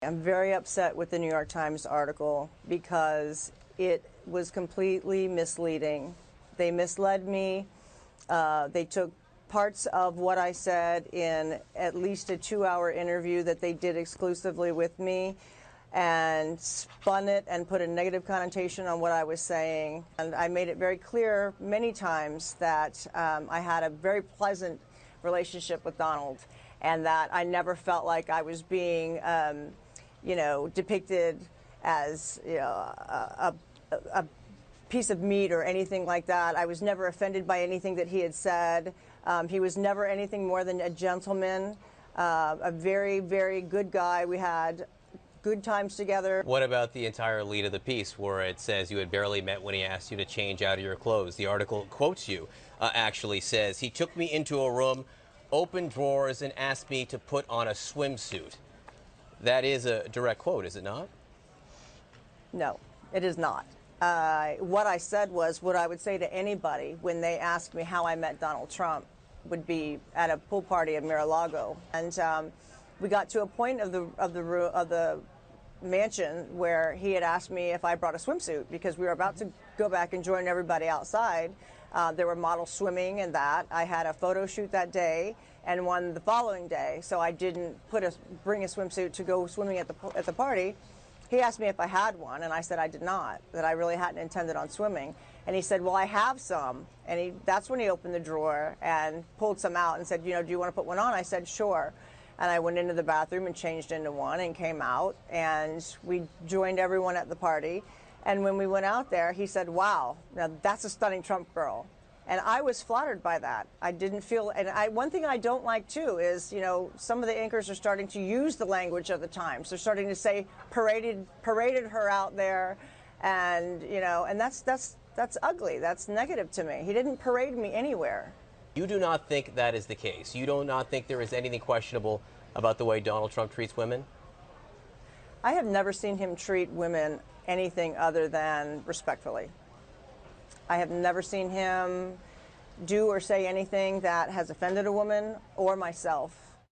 I'm very upset with the New York Times article because it was completely misleading. They misled me. They took parts of what I said in at least a 2-hour interview that they did exclusively with me and spun it and put a negative connotation on what I was saying. And I made it very clear many times that I had a very pleasant relationship with Donald and that I never felt like I was being depicted as a piece of meat or anything like that. I was never offended by anything that he had said. He was never anything more than a gentleman, a very, very good guy. We had good times together. What about the entire lead of the piece where it says you had barely met when he asked you to change out of your clothes? The article quotes you, actually says, he took me into a room, opened drawers, and asked me to put on a swimsuit. That is a direct quote, is it not? No, it is not. What I said was what I would say to anybody when they asked me how I met Donald Trump would be at a pool party at Mar-a-Lago. And we got to a point of the mansion where he had asked me if I brought a swimsuit because we were about to go back and join everybody outside. There were models swimming and that. I had a photo shoot that day and one the following day, so I didn't bring a swimsuit to go swimming at the party. He asked me if I had one, and I said I did not, that I really hadn't intended on swimming. And he said, well, I have some. And that's when he opened the drawer and pulled some out and said, do you want to put one on? I said, sure. And I went into the bathroom and changed into one and came out, and we joined everyone at the party. And when we went out there, he said, wow, now that's a stunning Trump girl. And I was flattered by that. I didn't feel, and one thing I don't like too is, some of the anchors are starting to use the language of the Times. They're starting to say paraded her out there, and and that's ugly. That's negative to me. He didn't parade me anywhere. You do not think that is the case. You do not think there is anything questionable about the way Donald Trump treats women? I have never seen him treat women anything other than respectfully. I have never seen him do or say anything that has offended a woman or myself.